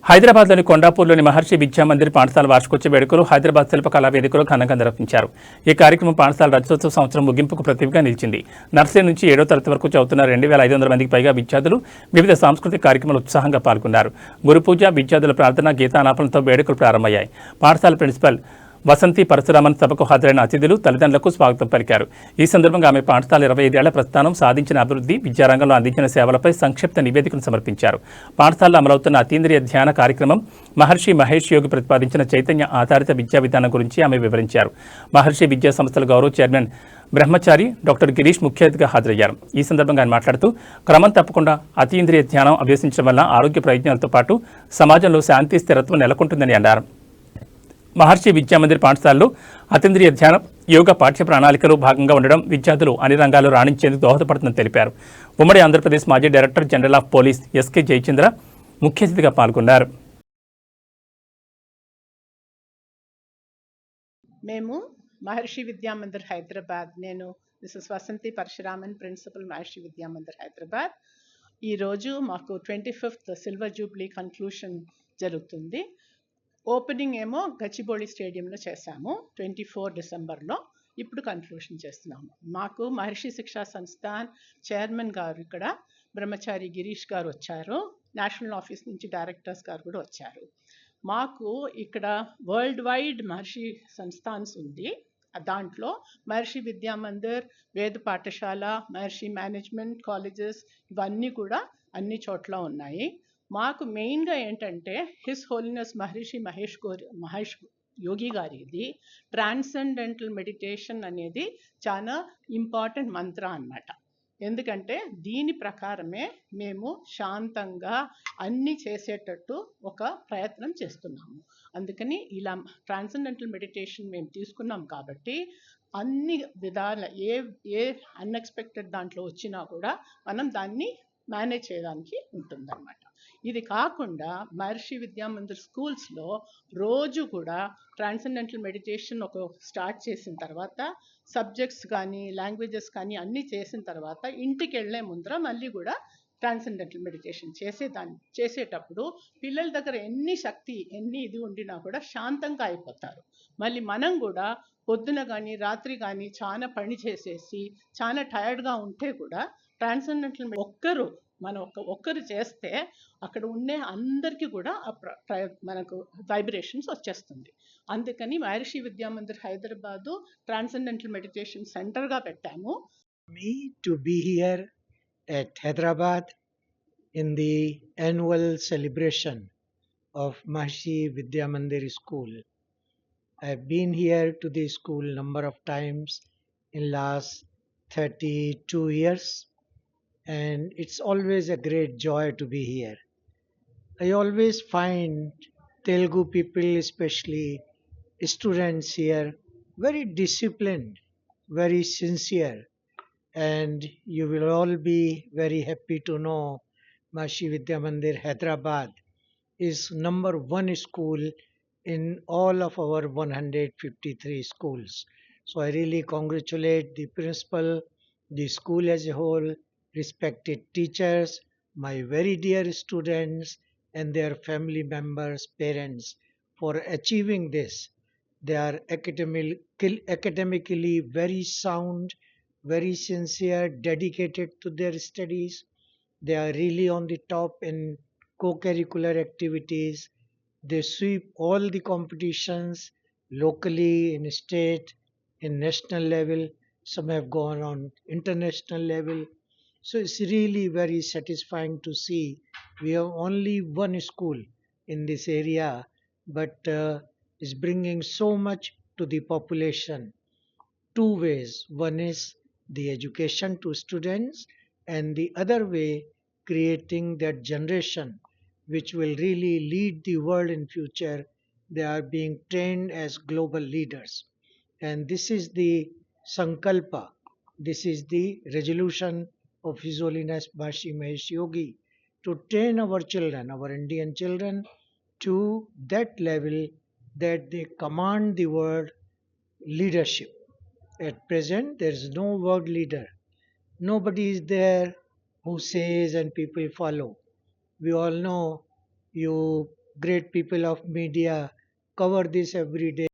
హైదరాబాద్లోని కొండాపూర్లోని మహర్షి విద్యామందిర్ పాఠశాల వార్షికోత్సవ వేడుకలు హైదరాబాద్ శిల్పకళా వేదికలో ఘనంగా నిర్వహించారు. ఈ కార్యక్రమం పాఠశాల రజతోత్సవ సంవత్సరం ముగింపుకు ప్రతీకగా నిలిచింది. నర్సరీ నుంచి 7వ తరగతి వరకు చదువుతున్న 2500 మందికి పైగా విద్యార్థులు వివిధ సాంస్కృతిక కార్యక్రమాలు ఉత్సాహంగా పాల్గొన్నారు. గురుపూజ, విద్యార్థుల ప్రార్థన, గీతాలాపనలతో వేడుకలు ప్రారంభమయ్యాయి. పాఠశాల ప్రిన్సిపల్ వసంతి పరశురామన్ సభకు హాజరైన అతిథులు తల్లిదండ్రులకు స్వాగతం పలికారు. ఈ సందర్భంగా ఆమె పాఠశాల 25 ఏళ్ల ప్రస్థానం, సాధించిన అభివృద్ధి, విద్యారంగంలో అందించిన సేవలపై సంక్షిప్త నివేదికను సమర్పించారు. పాఠశాలలో అమలవుతున్న అతీంద్రియ ధ్యాన కార్యక్రమం, మహర్షి మహేష్ యోగి ప్రతిపాదించిన చైతన్య ఆధారిత విద్యా విధానం గురించి ఆమె వివరించారు. మహర్షి విద్యా సంస్థల గౌరవ చైర్మన్ బ్రహ్మచారి డాక్టర్ గిరీష్ ముఖ్య అతిథిగా హాజరయ్యారు. ఈ సందర్భంగా ఆయన మాట్లాడుతూ, క్రమం తప్పకుండా అతీంద్రియ ధ్యానం అభ్యసించడం వల్ల ఆరోగ్య ప్రయోజనాలతో పాటు సమాజంలో శాంతి, స్థిరత్వం నెలకొంటుందని అన్నారు. మహర్షి విద్యామందిర్ పాఠశాలలో అతీంద్రియ ధ్యానం, యోగా పాఠ్య ప్రణాళికలో భాగంగా ఉండడం విద్యార్థులు అన్ని రంగాల్లో రాణించేందుకు దోహదపడుతుందని తెలిపారు. ఉమ్మడి ఆంధ్రప్రదేశ్ మాజీ director general of police SK Jayachandra ముఖ్య అతిథిగా పాల్గొన్నారు. మేము మహర్షి విద్యామందిర్ హైదరాబాద్, నేను మిసెస్ వసంతి పరశురామన్, ప్రిన్సిపల్ మహర్షి విద్యామందిర్ హైదరాబాద్. ఈరోజు మాకు 25th సిల్వర్ జూబ్లీ కన్క్లూషన్ జరుగుతుంది. ఓపెనింగ్ ఏమో గచ్చిబౌలి స్టేడియంలో చేశాము 24 డిసెంబర్లో. ఇప్పుడు కన్క్లూషన్ చేస్తున్నాము. మాకు మహర్షి శిక్షా సంస్థాన్ చైర్మన్ గారు ఇక్కడ బ్రహ్మచారి గిరీష్ గారు వచ్చారు. నేషనల్ ఆఫీస్ నుంచి డైరెక్టర్స్ గారు కూడా వచ్చారు. మాకు ఇక్కడ వరల్డ్ వైడ్ మహర్షి సంస్థాన్స్ ఉంది. దాంట్లో మహర్షి విద్యామందిర్, వేద పాఠశాల, మహర్షి మేనేజ్మెంట్ కాలేజెస్ ఇవన్నీ కూడా అన్ని చోట్ల ఉన్నాయి. మాకు మెయిన్గా ఏంటంటే హిస్ హోలీనెస్ మహర్షి మహేష్ యోగి గారిది ట్రాన్సెండెంటల్ మెడిటేషన్ అనేది చాలా ఇంపార్టెంట్ మంత్ర అన్నమాట. ఎందుకంటే దీని ప్రకారమే మేము శాంతంగా అన్నీ చేసేటట్టు ఒక ప్రయత్నం చేస్తున్నాము. అందుకని ఇలా ట్రాన్సెండెంటల్ మెడిటేషన్ మేము తీసుకున్నాం కాబట్టి అన్ని విధాల ఏ అన్ఎక్స్పెక్టెడ్ దాంట్లో వచ్చినా కూడా మనం దాన్ని మేనేజ్ చేయడానికి ఉంటుందన్నమాట. ఇది కాకుండా మహర్షి విద్యామందిర్ స్కూల్స్లో రోజు కూడా ట్రాన్సెండెంటల్ మెడిటేషన్ ఒక స్టార్ట్ చేసిన తర్వాత సబ్జెక్ట్స్ కానీ లాంగ్వేజెస్ కానీ అన్నీ చేసిన తర్వాత ఇంటికి వెళ్ళే ముందర మళ్ళీ కూడా ట్రాన్సెండెంటల్ మెడిటేషన్ చేసేటప్పుడు పిల్లల దగ్గర ఎన్ని ఇది ఉండినా కూడా శాంతంగా అయిపోతారు. మళ్ళీ మనం కూడా పొద్దున కానీ రాత్రి కానీ చాలా పని చేసేసి చాలా టైర్డ్గా ఉంటే కూడా ట్రాన్సెండెంటల్ ఒక్కరు చేస్తే అక్కడ ఉండే అందరికీ కూడా మనకు వైబ్రేషన్స్ వచ్చేస్తుంది. అందుకని మహర్షి విద్యామందిర్ హైదరాబాదు ట్రాన్సెండెంటల్ మెడిటేషన్ సెంటర్గా పెట్టాము. Me to be here at Hyderabad in the annual celebration of Maharishi Vidyamandir School. I have been here to the school number of times in last 32 years, and it's always a great joy to be here. I always find Telugu people, especially students here, very disciplined, very sincere, and you will all be very happy to know Maharishi Vidyamandir Hyderabad is number 1 school in all of our 153 schools. So I really congratulate the principal, the school as a whole, respected teachers, my very dear students and their family members, parents for achieving this. They are academically very sound, very sincere, dedicated to their studies. They are really on the top in co-curricular activities. They sweep all the competitions locally, in state, in national level. Some have gone on international level. So it's really very satisfying to see we have only one school in this area, but is bringing so much to the population. Two ways. One is the education to students, and the other way creating that generation which will really lead the world in future. They are being trained as global leaders, and this is the sankalpa, this is the resolution of His Holiness Maharishi Mahesh Yogi, to train our children, our Indian children, to that level that they command the world leadership. At present there is no world leader. Nobody is there who says and people follow. We all know you great people of media cover this every day.